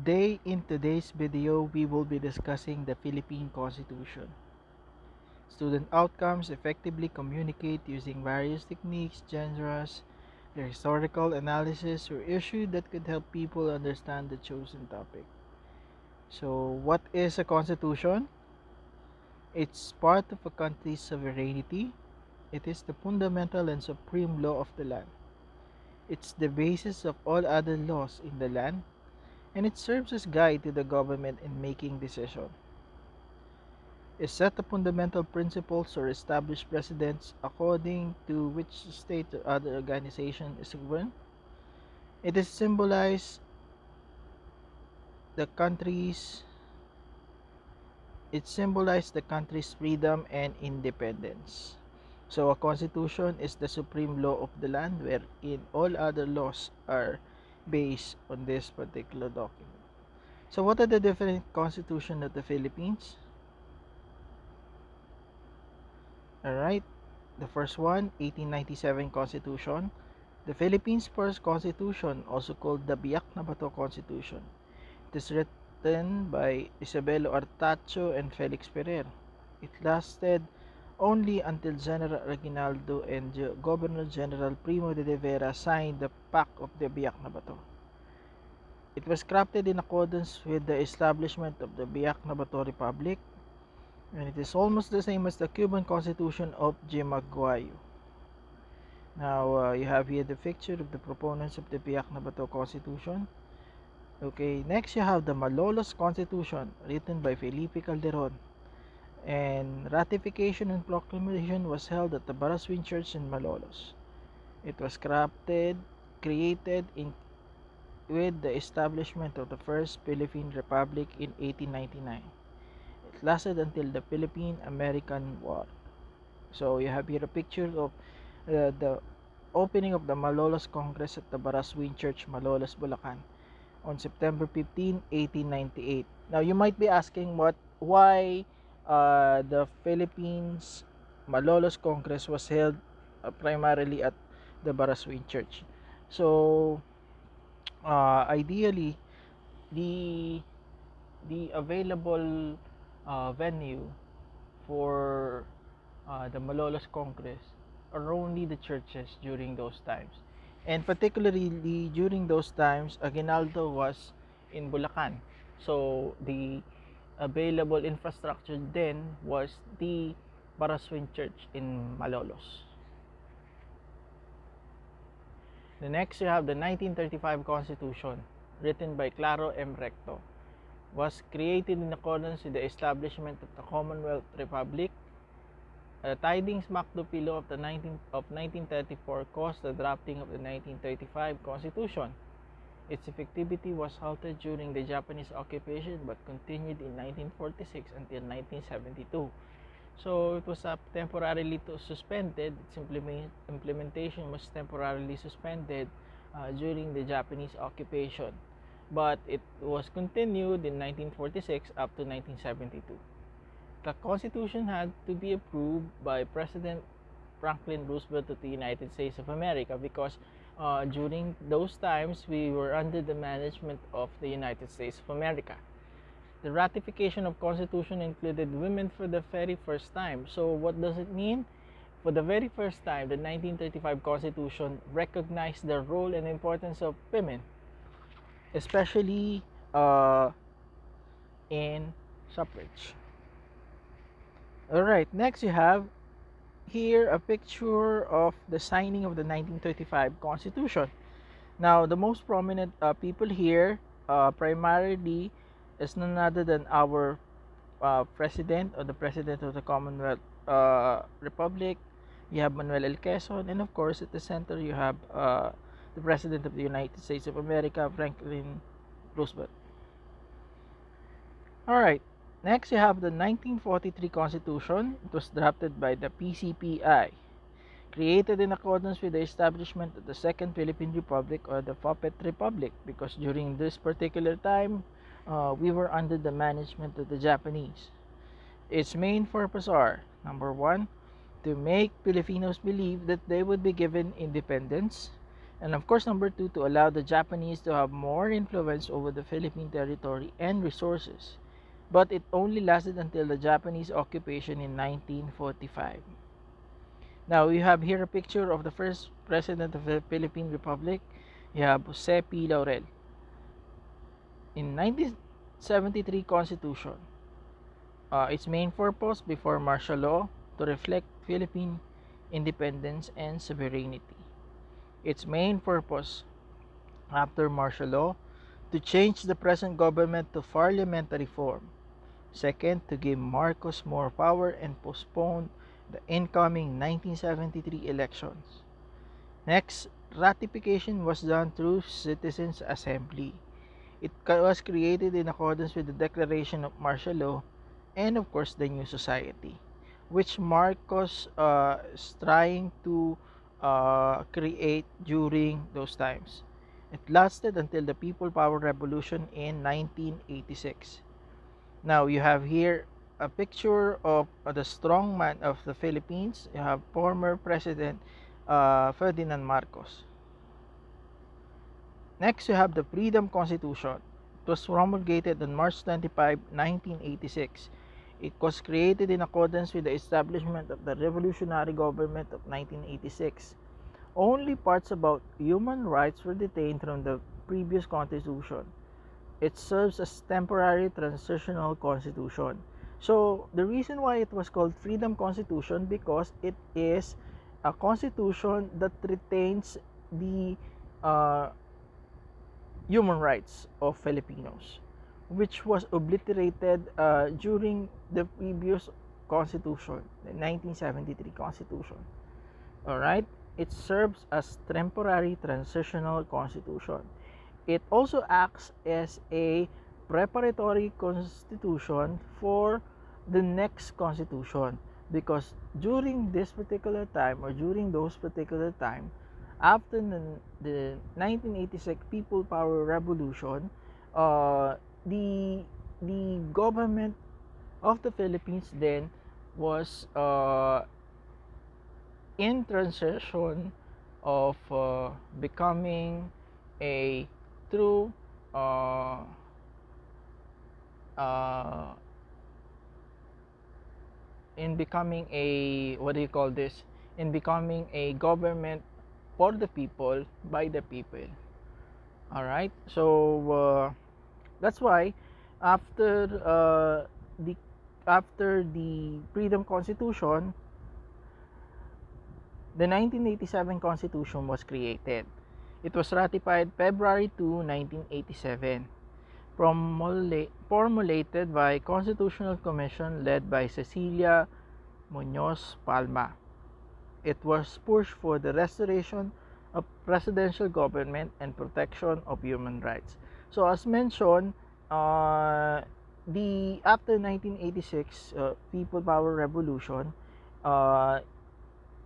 In today's video, we will be discussing the Philippine Constitution. Student outcomes effectively communicate using various techniques, genres, the historical analysis, or issue that could help people understand the chosen topic. So, what is a constitution? It's part of a country's sovereignty. It is the fundamental and supreme law of the land. It's the basis of all other laws in the land, and it serves as guide to the government in making decisions. It set the fundamental principles or established precedents according to which state or other organization is governed. It is symbolized the country's freedom and independence. So a constitution is the supreme law of the land wherein all other laws are based on this particular document. So what are the different constitutions of the Philippines? Alright, the first one, 1897 Constitution. The Philippines' first constitution, also called the Biak na Bato Constitution. It is written by Isabelo Artacho and Felix Ferrer. It lasted only until General Aguinaldo and Governor General Primo de Rivera signed the Pact of the Biak na Bato. It was crafted in accordance with the establishment of the Biak na Bato Republic, and it is almost the same as the Cuban Constitution of Jimaguayo. Now, you have here the picture of the proponents of the Biak na Bato Constitution. Okay, next you have the Malolos Constitution, written by Felipe Calderon. And ratification and proclamation was held at the Baraswin Church in Malolos. It was created with the establishment of the First Philippine Republic in 1899. It lasted until the Philippine-American War. So you have here a picture of the opening of the Malolos Congress at the Baraswin Church, Malolos, Bulacan, on September 15, 1898. Now you might be asking why the Philippines Malolos Congress was held primarily at the Baraswin Church. So ideally, the available venue for the Malolos Congress are only the churches during those times. And particularly during those times, Aguinaldo was in Bulacan. So the available infrastructure then was the Baraswin Church in Malolos. The next you have the 1935 Constitution, written by Claro M. Recto. Was created in accordance with the establishment of the Commonwealth Republic. Tidings Macdopilo of 1934 caused the drafting of the 1935 Constitution. Its effectivity was halted during the Japanese occupation but continued in 1946 until 1972. So it was temporarily suspended. Its implementation was temporarily suspended during the Japanese occupation, but it was continued in 1946 up to 1972. The Constitution had to be approved by President Franklin Roosevelt of the United States of America because during those times we were under the management of the United States of America. The ratification of Constitution included women for the very first time. So what does it mean? For the very first time, the 1935 Constitution recognized the role and importance of women, especially in suffrage. Alright, next you have here a picture of the signing of the 1935 Constitution. Now, the most prominent people here primarily is none other than our president, or the president of the Commonwealth Republic. You have Manuel L. Quezon, and of course at the center you have the president of the United States of America, Franklin Roosevelt. Alright, next you have the 1943 Constitution. It was drafted by the PCPI, created in accordance with the establishment of the Second Philippine Republic, or the Puppet Republic, because during this particular time we were under the management of the Japanese. Its main purpose are, number one, to make Filipinos believe that they would be given independence. And of course, number two, to allow the Japanese to have more influence over the Philippine territory and resources. But it only lasted until the Japanese occupation in 1945. Now, we have here a picture of the first president of the Philippine Republic. You have Jose P. Laurel. In 1973 Constitution, its main purpose before martial law to reflect Philippine independence and sovereignty. Its main purpose after martial law to change the present government to parliamentary form. Second, to give Marcos more power and postpone the incoming 1973 elections. Next, ratification was done through Citizens' Assembly. It was created in accordance with the declaration of martial law and of course the new society, which Marcos is trying to create during those times. It lasted until the People Power Revolution in 1986. Now you have here a picture of the strongman of the Philippines. You have former President Ferdinand Marcos. Next, you have the Freedom Constitution. It was promulgated on March 25, 1986. It was created in accordance with the establishment of the revolutionary government of 1986. Only parts about human rights were detained from the previous constitution. It serves as temporary transitional constitution. So the reason why it was called Freedom Constitution, because it is a constitution that retains the human rights of Filipinos, which was obliterated during the previous constitution, the 1973 constitution. All right, it serves as temporary transitional constitution. It also acts as a preparatory constitution for the next constitution, because during this particular time, or during those particular time, after the 1986 People Power Revolution, the government of the Philippines then was in transition of becoming a true in becoming a, what do you call this, in becoming a government for the people, by the people. All right, so that's why after the after the Freedom Constitution, the 1987 Constitution was created. It was ratified February 2, 1987, formulated by Constitutional Commission led by Cecilia Muñoz Palma. It was pushed for the restoration of presidential government and protection of human rights. So as mentioned, the after 1986 People Power Revolution,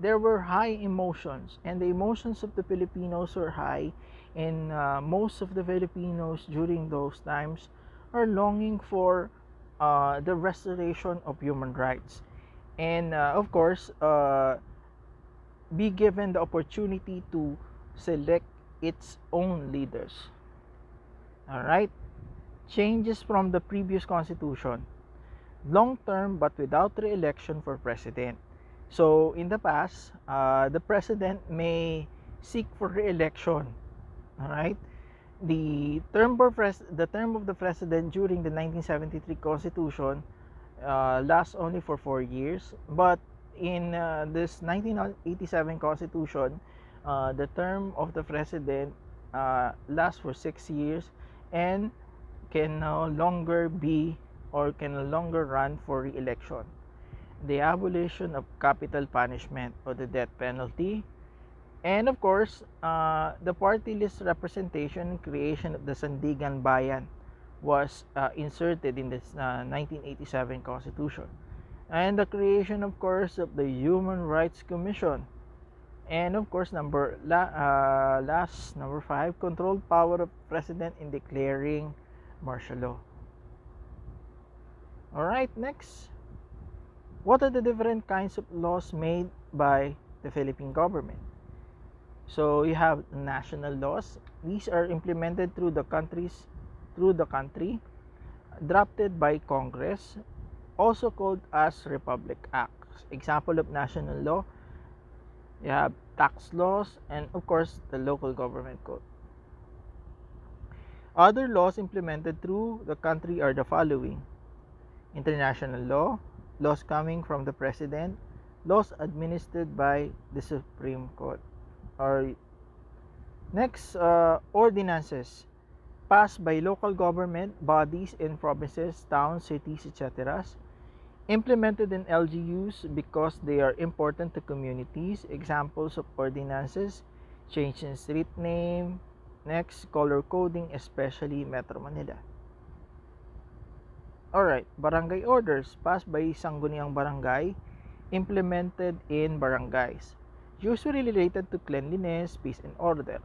there were high emotions, and the emotions of the Filipinos were high, and most of the Filipinos during those times are longing for the restoration of human rights, and of course be given the opportunity to select its own leaders. All right, changes from the previous constitution: long term but without re-election for president. So in the past, the president may seek for re-election. All right, the term of the president during the 1973 Constitution lasts only for 4 years, but in this 1987 Constitution, the term of the president lasts for 6 years and can no longer be, or can no longer run for re-election. The abolition of capital punishment or the death penalty, and of course the party list representation and creation of the Sandigan Bayan was inserted in this 1987 Constitution, and the creation of course of the Human Rights Commission, and of course number 5, controlled power of president in declaring martial law. All right, next, what are the different kinds of laws made by the Philippine government? So you have national laws. These are implemented through the country, drafted by Congress, also called as Republic Acts. Example of national law, you have tax laws, and of course the local government code. Other laws implemented through the country are the following: international law, laws coming from the president, laws administered by the Supreme Court. Or next, ordinances passed by local government bodies in provinces, towns, cities, etc. Implemented in LGUs because they are important to communities. Examples of ordinances: change in street name. Next, color coding, especially Metro Manila. Alright, barangay orders passed by sangguniang barangay, implemented in barangays, usually related to cleanliness, peace, and order.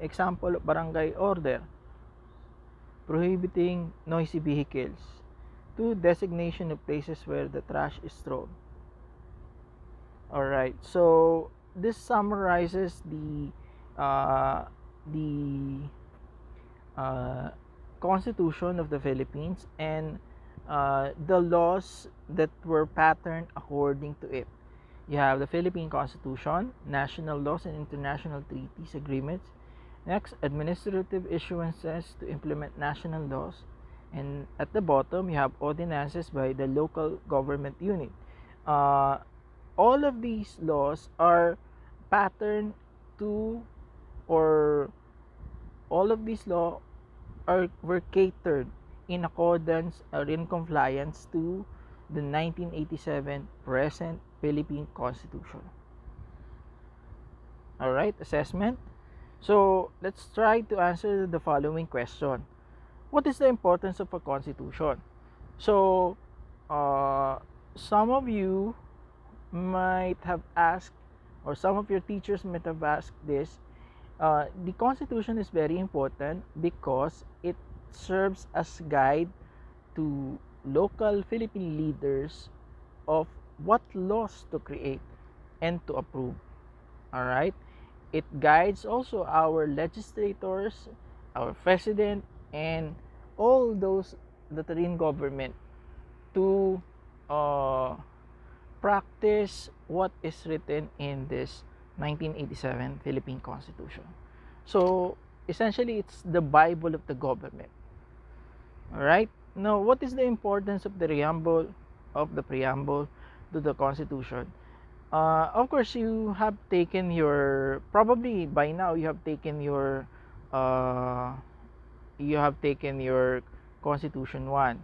Example of barangay order: prohibiting noisy vehicles. 2. Designation of places where the trash is thrown. Alright, so this summarizes the Constitution of the Philippines and the laws that were patterned according to it. You have the Philippine Constitution, national laws and international treaties, agreements. Next, administrative issuances to implement national laws. And at the bottom, you have ordinances by the local government unit. All of these laws are patterned to, or all of these laws were catered in accordance or in compliance to the 1987 present Philippine Constitution. Alright, assessment. So, let's try to answer the following question. What is the importance of a constitution? So, some of you might have asked, or some of your teachers might have asked this. The Constitution is very important because it serves as guide to local Philippine leaders of what laws to create and to approve. Alright? It guides also our legislators, our president, and all those that are in government to practice what is written in this 1987 Philippine Constitution. So, essentially, it's the Bible of the government. Alright? Now, what is the importance of the preamble to the Constitution? Of course, you have taken your, probably by now you have taken your Constitution 1.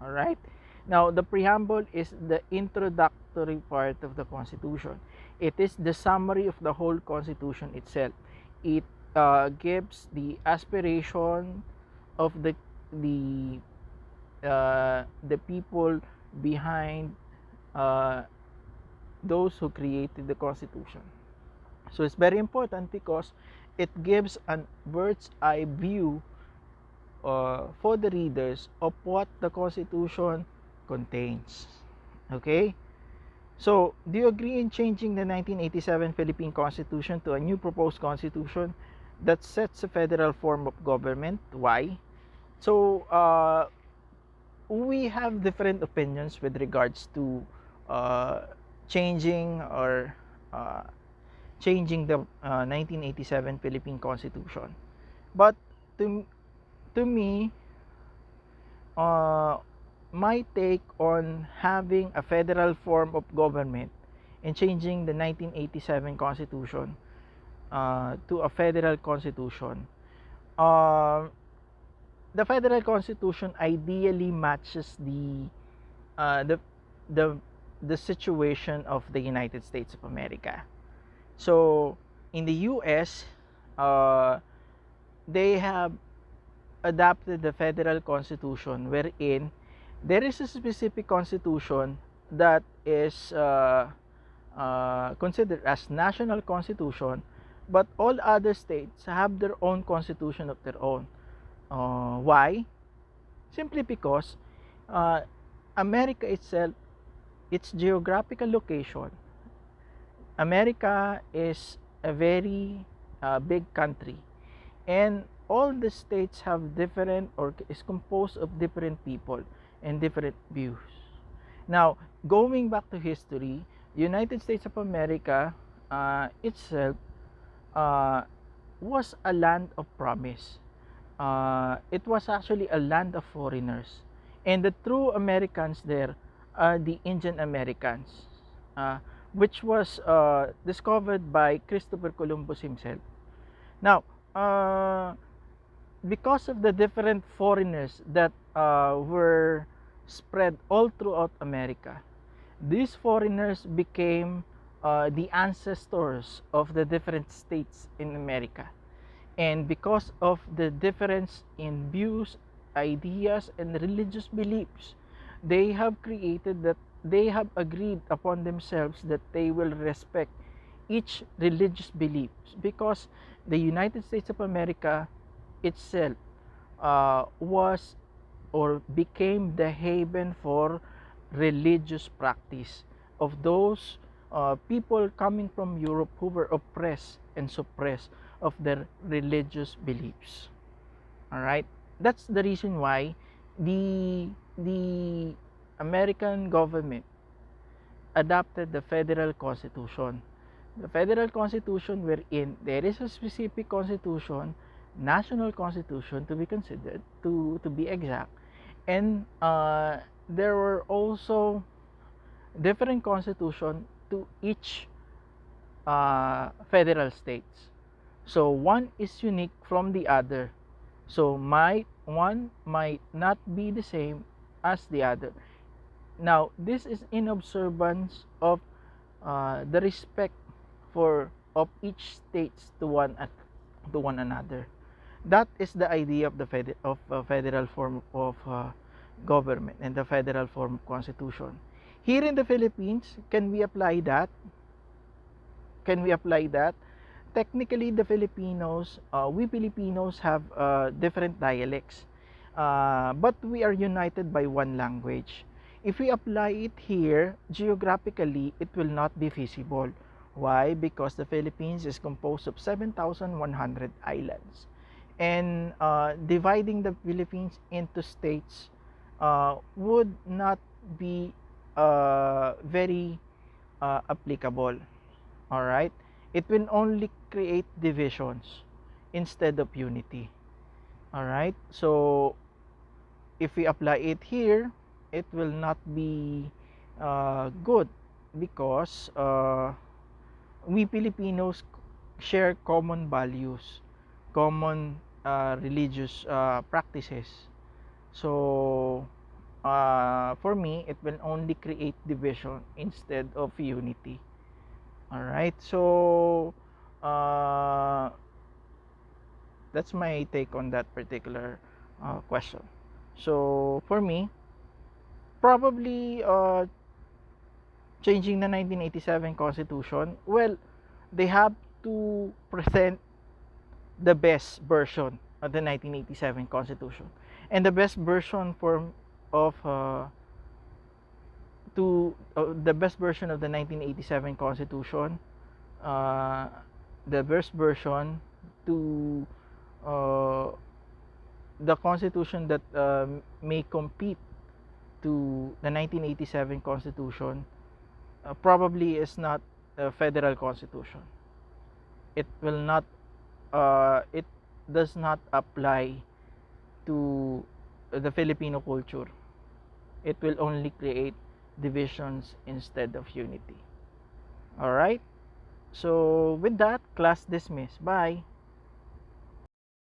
Alright? Now, the preamble is the introductory part of the Constitution. It is the summary of the whole Constitution itself. It gives the aspiration of the people behind those who created the Constitution. So it's very important because it gives a bird's eye view for the readers of what the Constitution contains. Okay? So, do you agree in changing the 1987 Philippine Constitution to a new proposed constitution that sets a federal form of government? Why? So, we have different opinions with regards to changing the 1987 Philippine Constitution. But to me, my take on having a federal form of government and changing the 1987 Constitution to a federal constitution, the federal constitution ideally matches the situation of the United States of America. So in the US, they have adopted the federal constitution wherein there is a specific constitution that is considered as national constitution, but all other states have their own constitution of their own. Why? Simply because America itself, its geographical location, America is a very big country, and all the states have different or is composed of different people and different views. Now, going back to history, United States of America itself uh, was a land of promise. It was actually a land of foreigners, and the true Americans there are the Indian Americans, uh, which was discovered by Christopher Columbus himself. Now, because of the different foreigners that were spread all throughout America, these foreigners became the ancestors of the different states in America. And because of the difference in views, ideas, and religious beliefs, they have created that they have agreed upon themselves that they will respect each religious beliefs, because the United States of America itself was or became the haven for religious practice of those people coming from Europe who were oppressed and suppressed of their religious beliefs. All right, that's the reason why the American government adopted the federal constitution. The federal constitution wherein there is a specific constitution, national constitution to be considered, to be exact, and there were also different constitution to each federal states. So one is unique from the other. So one might not be the same as the other. Now, this is in observance of the respect for of each states to one another. That is the idea of the federal form of government and the federal form of constitution. Here in the Philippines, can we apply that? Can we apply that? Technically, the Filipinos, we Filipinos have different dialects, but we are united by one language. If we apply it here, geographically, it will not be feasible. Why? Because the Philippines is composed of 7,100 islands. And dividing the Philippines into states would not be very applicable. All right? It will only create divisions instead of unity. All right? So, if we apply it here, it will not be good, because we Filipinos share common values, common religious practices. So, for me, it will only create division instead of unity. All right, so that's my take on that particular question. So, for me, probably changing the 1987 Constitution, well, they have to present the best version of the 1987 Constitution. And the best version of the best version of the 1987 Constitution, the best version to the Constitution that may compete to the 1987 Constitution probably is not a federal constitution. It will not it does not apply to the Filipino culture. It will only create divisions instead of unity. All right, so with that, class dismissed. Bye.